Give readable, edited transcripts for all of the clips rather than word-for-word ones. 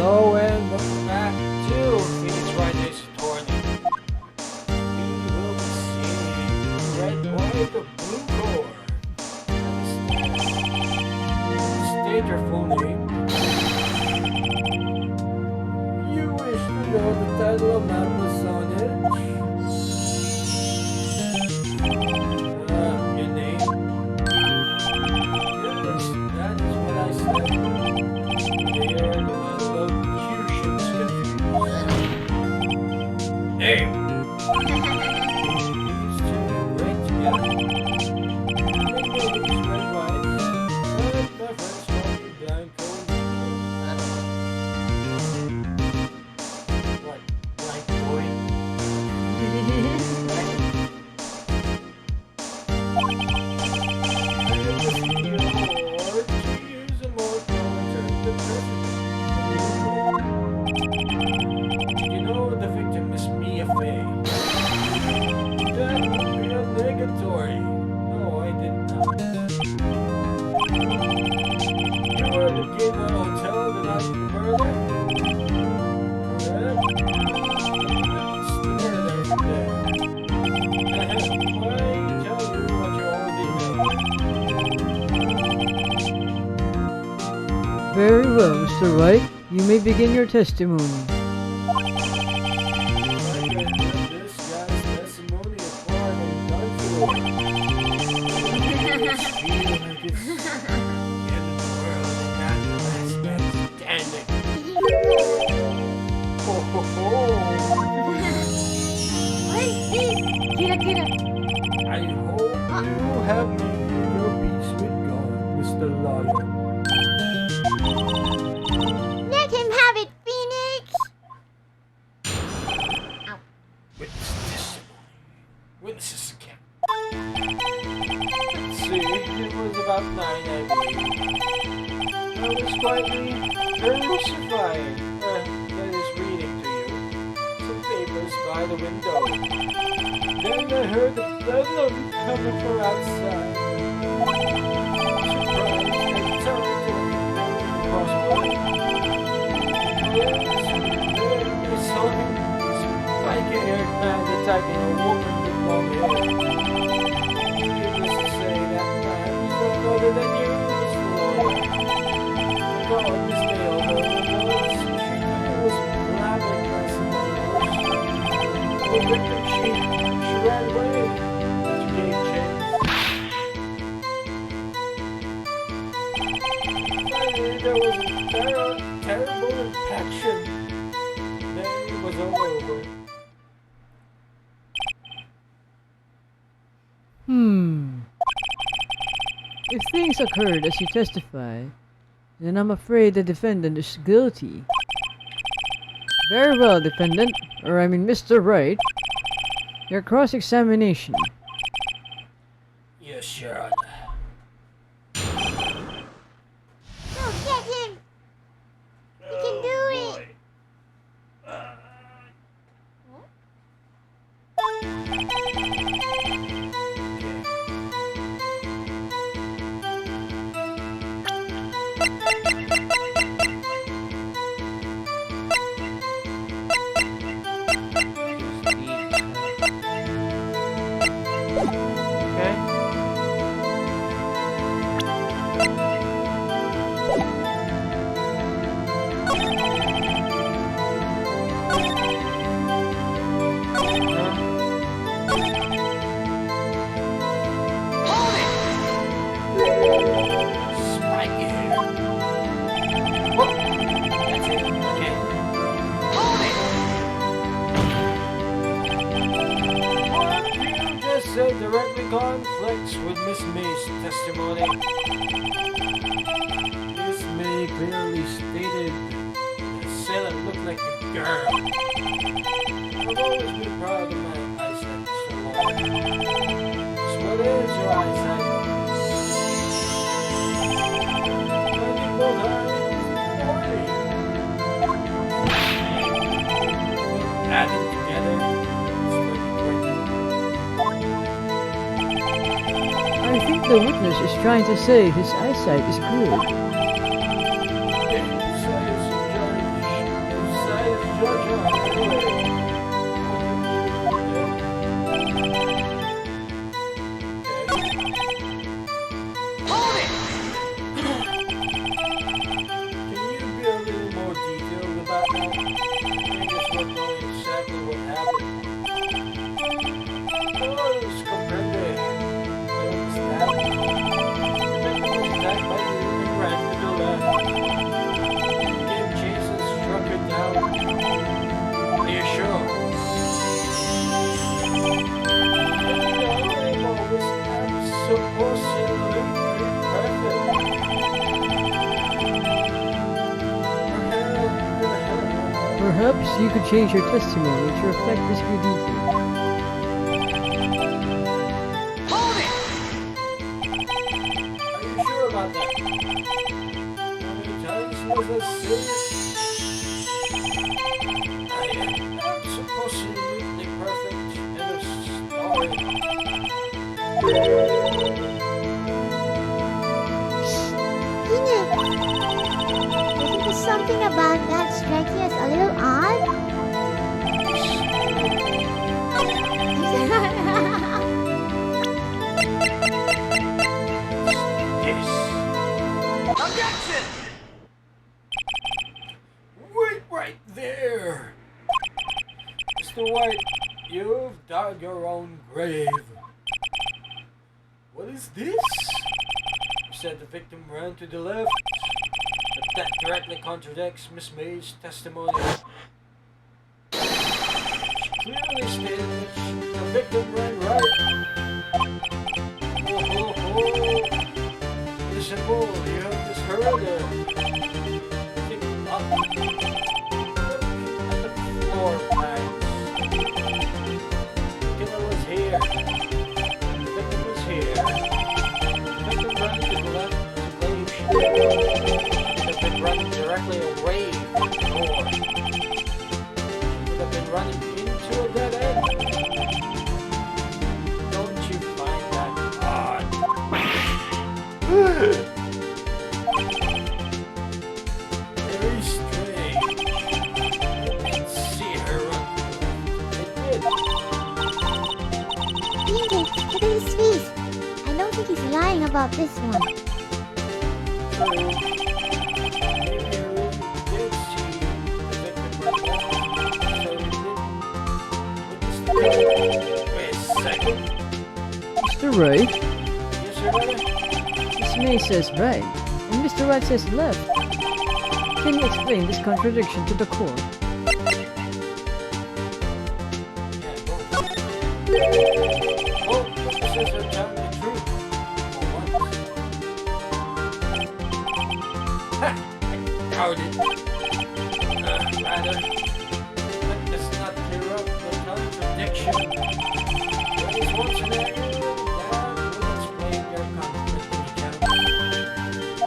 Hello and welcome back to Phoenix Riders Tournament. We will be seeing red, white, or blue core. State your full name. You wish to know the title of Mount Masonage. Your name. Yes, that is what I said. They are elocutions confused. Name. These two right together. Nicknames red white. But my friends call me blind code. What? Blind boy? You know the victim is Mia Fey. That would be a negatory. No, I did not. You were the kid at the hotel the night of the murder? Correct? It's the murder from there. Why tell you what you already know? Very well, Mr. Wright. You may begin your testimony. I hope you have made your peace with God, Mr. Lawyer. Let him have it, Phoenix! Ow. Witness testimony. Witnesses account. Let's see, it was about 9, I believe. I was quietly crucified. That is reading to you. Some papers by the window. Then I heard the bedlam coming from outside. Surprised, I turned to across the I saw him. Spiky-haired man attacking a woman with long hair. Needless to say, that man was no other than you, Mr. Lawyer. I got on this day, although the nose she was blabbing by some The victim, she ran away to gain chance. Finally, there was a terrible impaction. Then it was all over. If things occurred as you testify, then I'm afraid the defendant is guilty. Very well, defendant, or I mean Mr. Wright. Your cross-examination. Yes, Your Honor. Go get him! You can do it! Spiky hair. What? That's it. Okay. Hold it! What you just said directly conflicts with Miss May's testimony. Miss May clearly stated the assailant looked like a girl. I've always been proud of my eyesight, Mr. Lawyer. So what is your eyesight? Added together, I think the witness is trying to say his eyesight is good. Yes, I your turn. Hold it! Can you be a little more detailed about that? I guess we're knowing exactly what happened. Oh, it's comprende. I understand. The victim was attacked by you and ran to the left. Gave chase and struck her down. Are you sure? The animal was absolutely perfect. Perhaps you could change your testimony to reflect this new detail. Hold it! Are you sure about that? How many times was that serious? I am absolutely perfect. End of story. Isn't there something about that strike you as a little odd? Yes. Objection! Wait right there! Mr. White, you've dug your own grave. What is this? You said the victim ran to the left, but that directly contradicts Miss May's testimony. She clearly stated that the victim ran right. It's simple, you have misheard her. Think up. Look at the floor plans. The killer was here. The victim was here. The victim ran to the left to claim she would have been running directly away from the door. She would have been running into a dead end. Don't you find that odd? Very strange. I didn't see her run. I did. Look at his face. I don't think he's lying about this one. True. Maybe I really did see the victim run left. So he didn't. Wait a second. Mr. Wright, Yes, Your Honor? Miss May says right, and Mr. Wright says left. Can you explain this contradiction to the court? Oh, witnesses are telling the truth. For once. Ha! I doubt it. Rather, let us not clear up the contradiction. There is one scenario that will explain your conflicting accounts.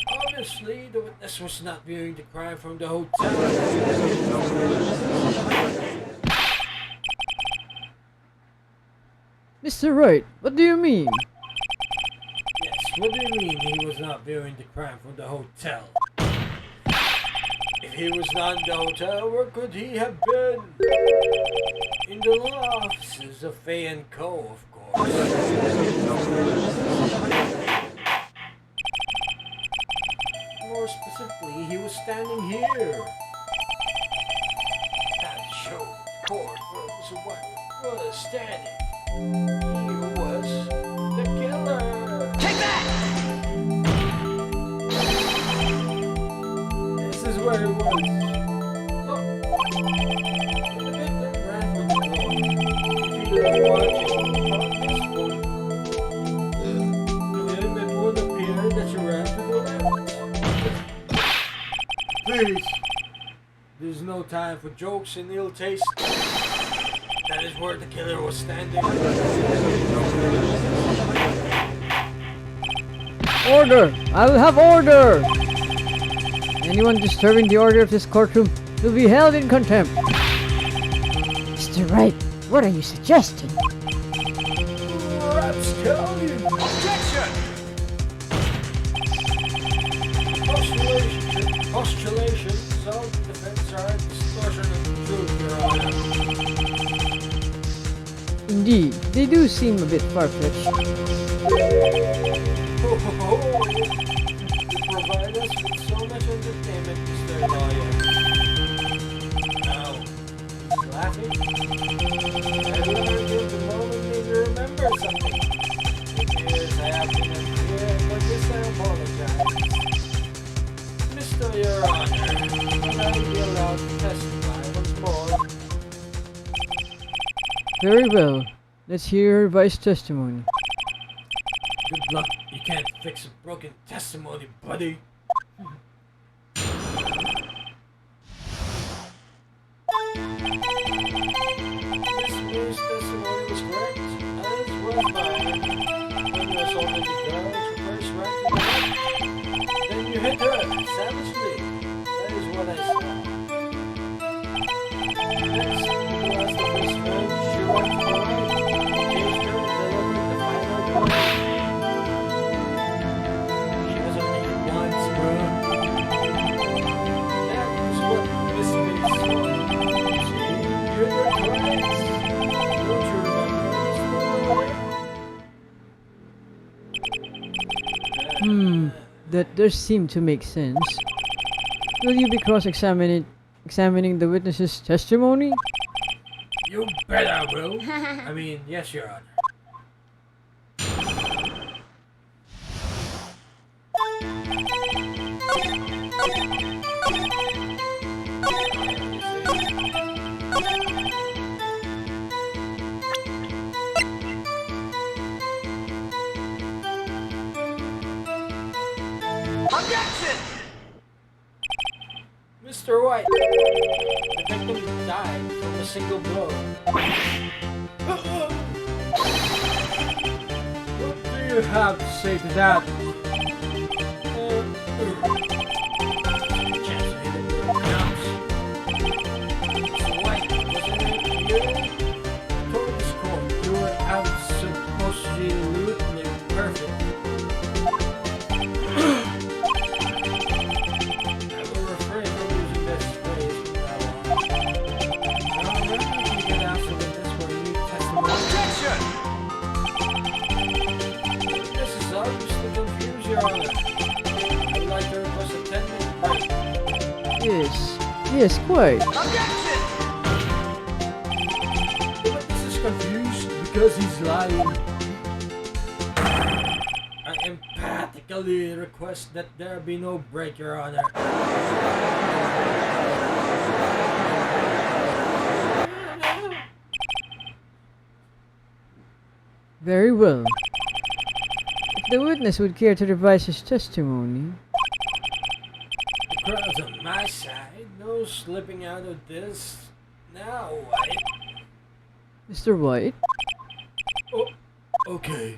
Obviously, the witness was not viewing the crime from the hotel. Mr. Wright, what do you mean? Yes, what do you mean he was not viewing the crime from the hotel? If he was not in the hotel, where could he have been? In the law offices of Fay & Co., of course. More specifically, he was standing here. That showed the court where was standing. He was the killer. Take that! This is where he was. Look. The victim ran for the door. If he was watching from this point, then it would appear that you ran to the left. Please. There's no time for jokes and ill taste. That is where the killer was standing. Order! I will have order! Anyone disturbing the order of this courtroom will be held in contempt. Mr. Wright, what are you suggesting? Rapscallion! Objection! Postulation postulation, self-defense are a distortion of the truth, Your Honor. Indeed, they do seem a bit far-fetched. Ho ho ho! You provide us with so much entertainment, Mr. Lawyer. Now, he's laughing. I learned him the moment made me remember something. It is, I have been unclear, for this I apologize. Mr. Your Honor, will I be allowed to testify once more? Very well. Let's hear your revised testimony. Good luck. You can't fix a broken testimony, buddy. This news testimony was correct, as was mine. When you assaulted the girl who first ran to the left, then you hit her savagely. That is what I saw. Next, you asked the first time she ran to the right. Chased her and delivered the final blow. She was only hit once, bro. That is what Miss Bates saw. See, you hit her twice. Don't you remember, Mr. Lawyer? That does seem to make sense. Will you be examining the witness's testimony? You bet I will. I mean, yes, Your Honor. Objection! Mr. White, the victim died from a single blow. What do you have to say to that? Mr. White, wasn't it you? Told this court you were absolutely perfect. Yes, quite. Objection! This is confused because he's lying. I emphatically request that there be no break, Your Honor. Very well. If the witness would care to revise his testimony. The crowd's on my side. No slipping out of this now, White. Mr. White? Oh, okay.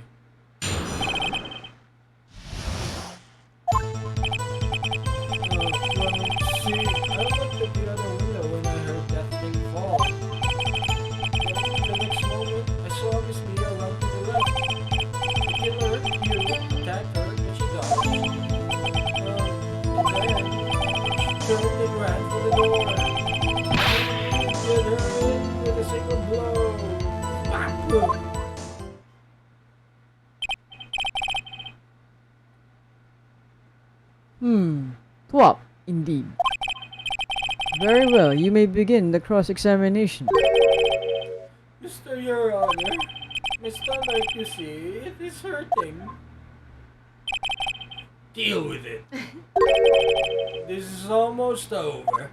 See, I looked at the other window when I heard that thing fall. Then, the next moment, I saw Miss Mia run to the left. The killer, you, attacked her, and she died. Then, she turned and ran for the door. Hit her in with a single blow. Whack! Twop, indeed. Very well, you may begin the cross-examination. Mr. Your Honor, my stomach, you see, it is hurting. Deal with it. This is almost over.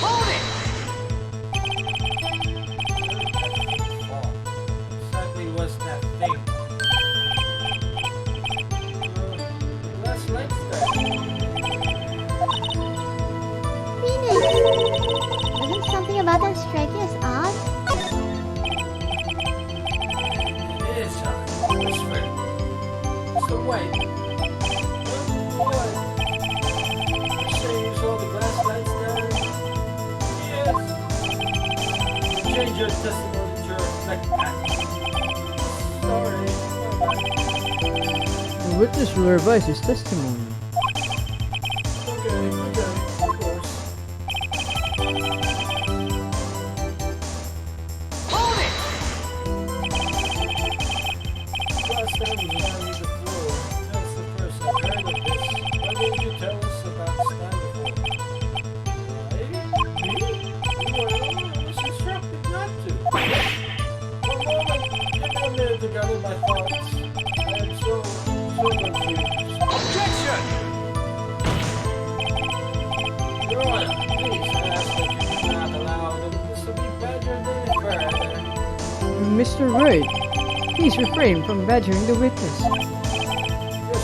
Hold it! Exactly what's that thing? Last light there. Venus! Doesn't something about them strike you as odd? It is, I swear. So wait. What? You say you saw the glass lights there? Yes. Change your testimony, Joe. like that. Sorry. The witness will revise his testimony. Okay, of course. Hold it! Last time was lying on the floor. That's the first I've heard of this. Why didn't you tell us about stand before? Me? Well, I was instructed not to. For a moment, give me a minute to gather my thoughts. I am so confused. Objection! Your Honor, please ask that you do not allow the witness to be badgered any further. Mr. Wright, please refrain from badgering the witness. Yes,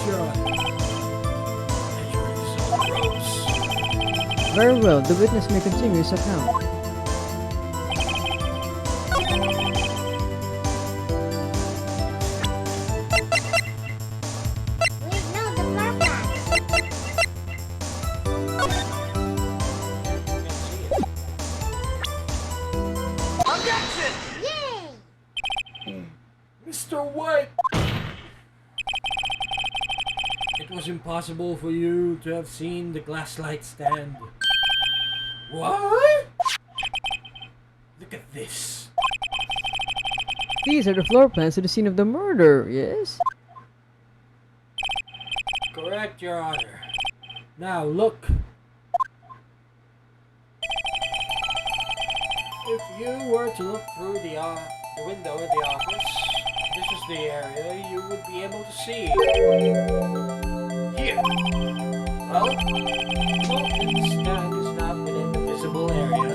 Your Honor. Badgering is so gross. Very well, the witness may continue his account. Wait, no, the floor plan. Objection! Yay! Mr. White! It was impossible for you to have seen the glass light stand. What? Look at this. These are the floor plans to the scene of the murder, yes? Correct, Your Honor. Now look. If you were to look through the window in the office, this is the area you would be able to see. Here. Well, the stand is not within the visible area.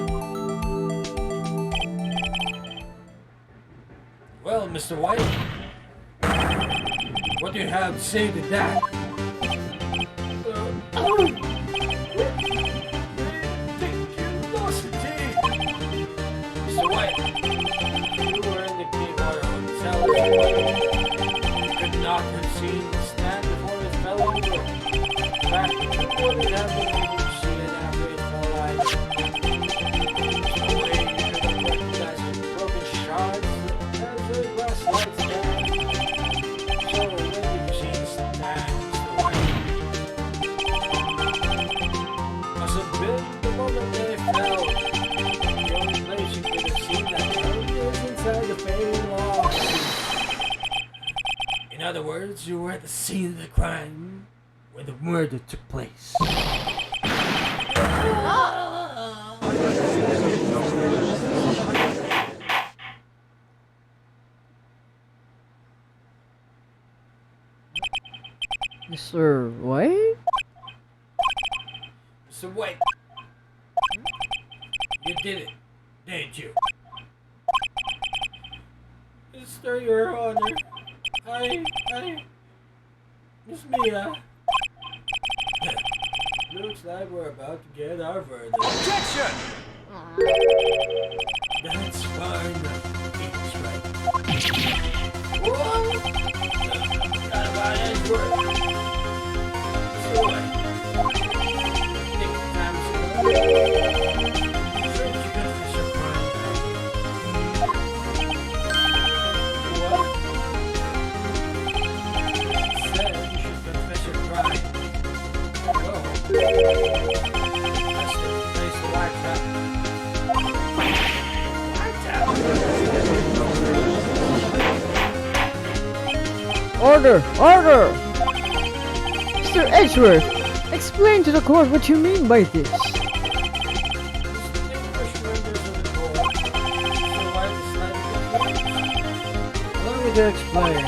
Well, Mr. White, what do you have to say to that? Mr. White, you were in the keyboard hotel. You could not have seen the stand before it fell into it. In fact, you wouldn't have been able to see it after it fell out. No way you could have recognized the broken shards as a glass light stand. So, when did you see the stand, Mr. White? Must have been the moment that it fell. The only place you could have seen that early is inside the fading loft. In other words, you were at the scene of the crime where the murder took place. Mr. White? So wait. You did it, didn't you? Mr. Your Honor, Miss Mia. Looks like we're about to get our verdict. Objection! That's fine. It's right. Whoa! Not about any word. So what? Think time's good. So you confess your crime, right? What? Said you should confess your crime. Go. That's the place to lie trap. Order! Order! Mr. Edgeworth, explain to the court what you mean by this. Allow me to explain.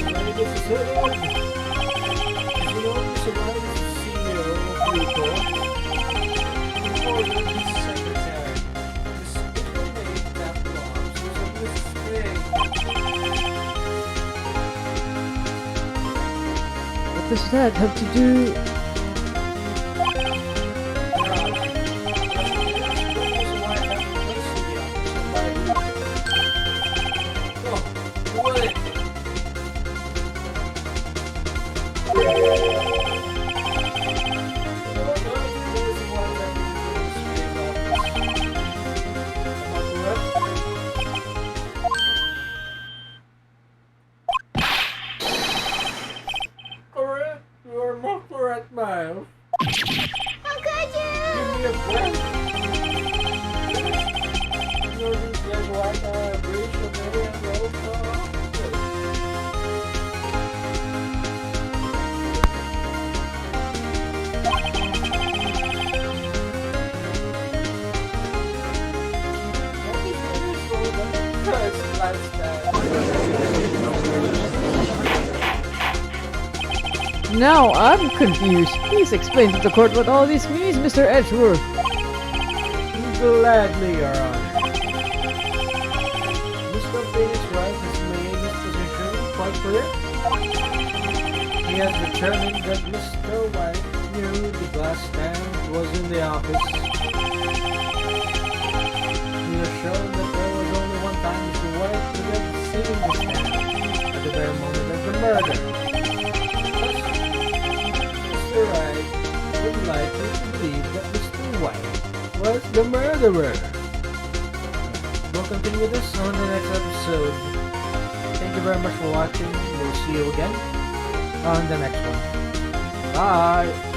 When it gets settled, as you know, Mr. Wright is the CEO of Bucor. Before his secretary, this inmate that belongs was on this thing. What does that have to do? be a friend. There's like a bridge of Mary and Road. Now I'm confused. Please explain to the court what all this means, Mr. Edgeworth. Gladly, Your Honor. Mr. Phoenix Wright has made his position quite clear. He has determined that Mr. White knew the glass stand was in the office. He has shown that there was only one time Mr. White could have seen the stand at the very moment of the murder. Mr. Wright would like you to believe that Mr. White was the murderer. We'll continue this on the next episode. Thank you very much for watching. We'll see you again on the next one. Bye!